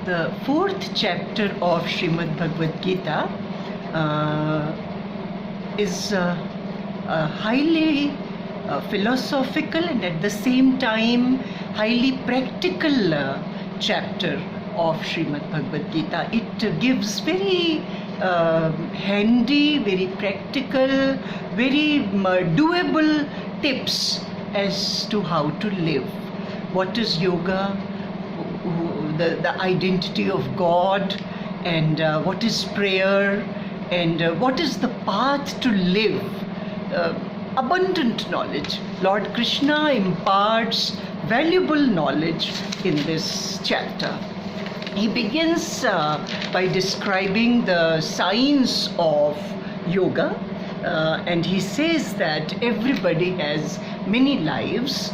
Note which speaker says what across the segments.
Speaker 1: The fourth chapter of Srimad Bhagavad Gita is highly philosophical and at the same time highly practical chapter of Srimad Bhagavad Gita. It gives very handy, very practical, very doable tips as to how to live. What is yoga? The identity of God, and what is prayer, and what is the path to live. Abundant knowledge. Lord Krishna imparts valuable knowledge in this chapter. He begins by describing the science of yoga, and he says that everybody has many lives.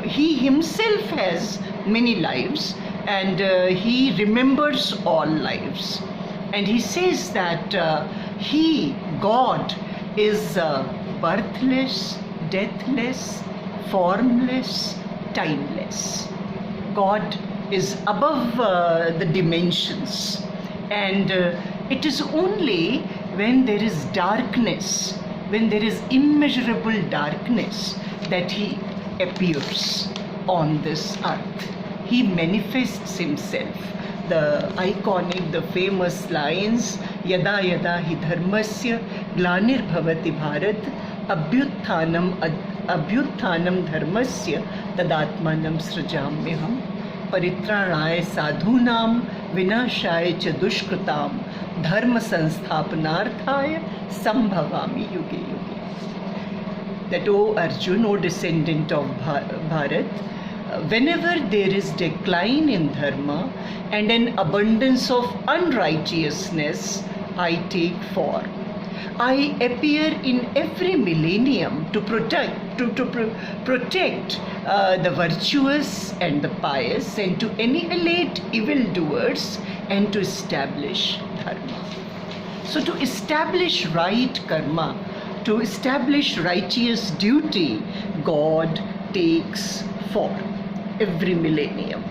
Speaker 1: He himself has many lives, and he remembers all lives. And he says that he, God, is birthless, deathless, formless, timeless. God is above the dimensions, and it is only when there is darkness, when there is immeasurable darkness, that he appears on this earth. He manifests himself. The iconic, the famous lines, Yada yada hi dharmasya glanir bhavati bharat abhyuthanam dharmasya tadatmanam srajamyaham paritranaaya sadhunam vinashaya cha dushkritam dharma sansthapanarthaya sambhavami yuge yuge. That, O Arjun, O descendant of Bharat, whenever there is decline in dharma and an abundance of unrighteousness, I take form. I appear in every millennium to protect the virtuous and the pious, and to annihilate evildoers, and to establish dharma. So to establish right karma, to establish righteous duty, God takes form every millennium.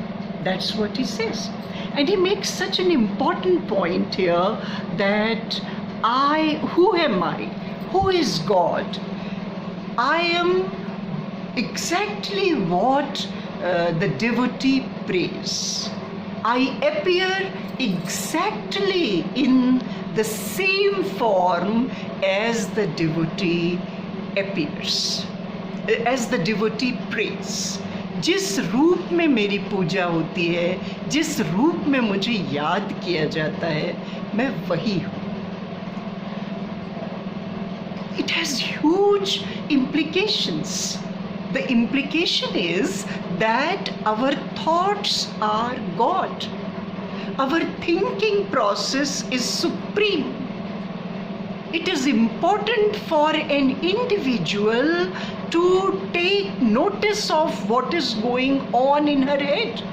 Speaker 1: That's what he says. And he makes such an important point here that who am I? Who is God? I am exactly what the devotee prays. I appear exactly in the same form as the devotee appears, as the devotee prays. जिस रूप में मेरी पूजा होती है, जिस रूप में मुझे याद किया जाता है, मैं वही हूँ. It has huge implications. The implication is that our thoughts are God. Our thinking process is supreme. It is important for an individual to take notice of what is going on in her head.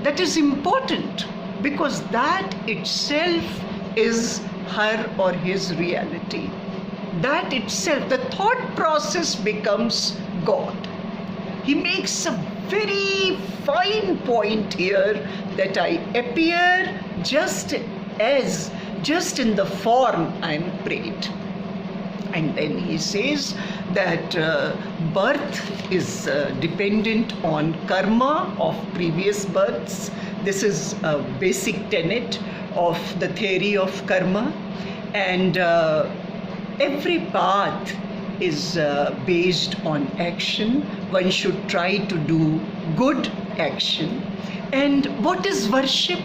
Speaker 1: That is important, because that itself is her or his reality. That itself, the thought process becomes God. He makes a very fine point here that I appear just in the form I am prayed. And then he says that birth is dependent on karma of previous births. This is a basic tenet of the theory of karma. And every path is based on action. One should try to do good action. And what is worship?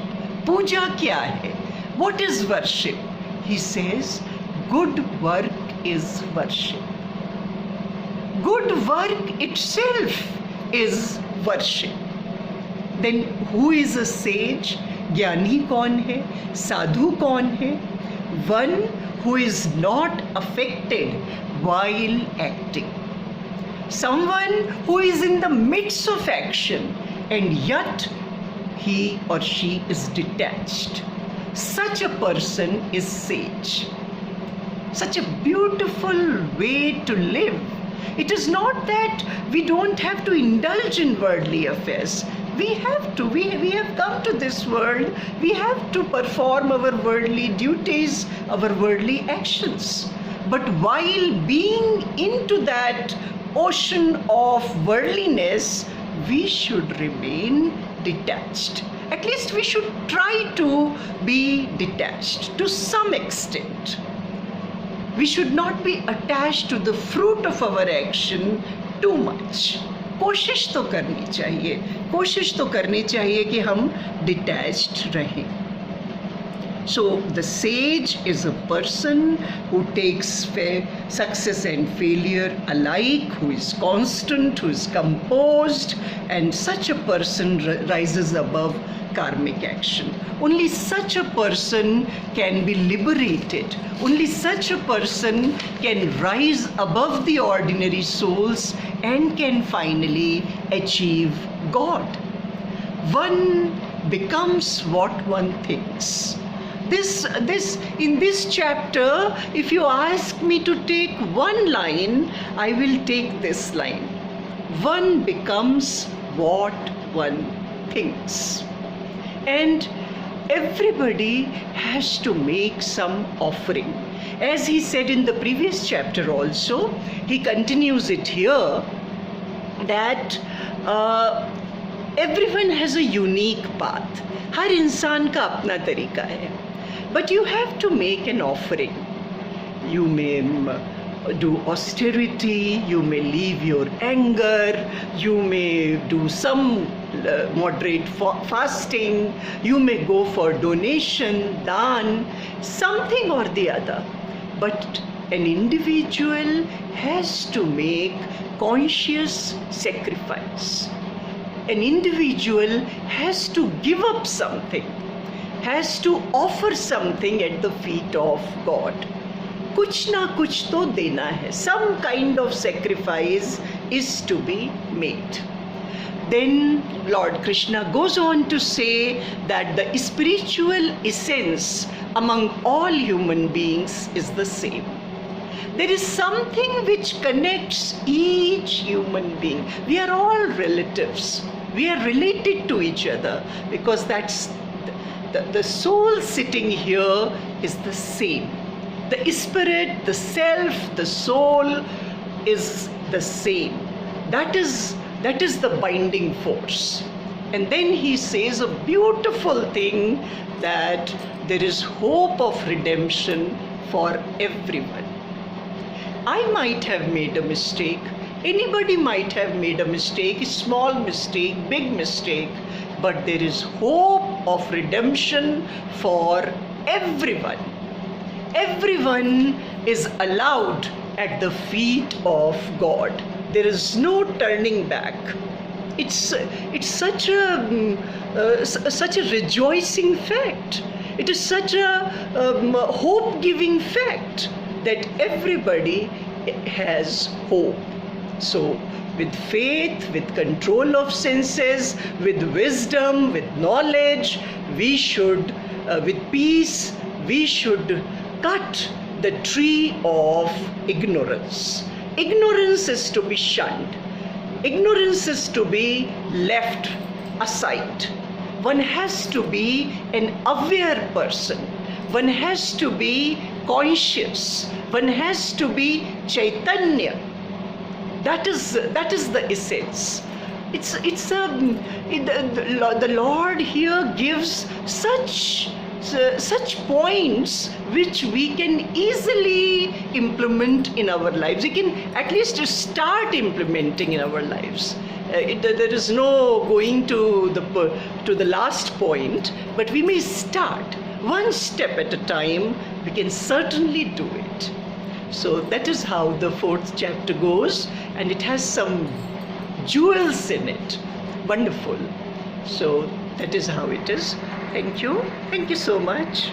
Speaker 1: Puja kya hai? What is worship? He says, good work is worship. Good work itself is worship. Then who is a sage? Jnani kaun hai? Sadhu kaun hai? One who is not affected while acting. Someone who is in the midst of action and yet he or she is detached. Such a person is sage. Such a beautiful way to live. It is not that we don't have to indulge in worldly affairs. We have to. We have come to this world. We have to perform our worldly duties, our worldly actions. But while being into that ocean of worldliness, we should remain detached. At least we should try to be detached to some extent. We should not be attached to the fruit of our action too much. कोशिश तो करनी चाहिए कि हम detached रहें. So the sage is a person who takes success and failure alike, who is constant, who is composed, and such a person rises above karmic action. Only such a person can be liberated. Only such a person can rise above the ordinary souls and can finally achieve God. One becomes what one thinks. In this chapter, if you ask me to take one line, I will take this line. One becomes what one thinks. And everybody has to make some offering. As he said in the previous chapter also, he continues it here, that everyone has a unique path. हर इंसान का अपना तरीका है. But you have to make an offering. You may do austerity, you may leave your anger, you may do some moderate fasting, you may go for donation, daan, something or the other. But an individual has to make conscious sacrifice. An individual has to give up something, has to offer something at the feet of God. कुछ ना कुछ तो देना है. Some kind of sacrifice is to be made. Then Lord Krishna goes on to say that the spiritual essence among all human beings is the same. There is something which connects each human being. We are all relatives. We are related to each other because that's the soul sitting here is the same. The spirit, the self, the soul is the same. That is the binding force. And then he says a beautiful thing, that there is hope of redemption for everyone. I might have made a mistake. Anybody might have made a mistake, a small mistake, big mistake, but there is hope of redemption for everyone. Everyone is allowed at the feet of God. There is no turning back. It's such a rejoicing fact. It is such a hope-giving fact that everybody has hope. So with faith, with control of senses, with wisdom, with knowledge, we should, with peace, we should cut the tree of ignorance. Ignorance is to be shunned. Ignorance is to be left aside. One has to be an aware person. One has to be conscious. One has to be Chaitanya. That is the essence. The Lord here gives such points which we can easily implement in our lives. We can at least start implementing in our lives. There is no going to the last point, but we may start one step at a time. We can certainly do it. So that is how the 4th chapter goes, and it has some jewels in it. Wonderful. So that is how it is. Thank you so much.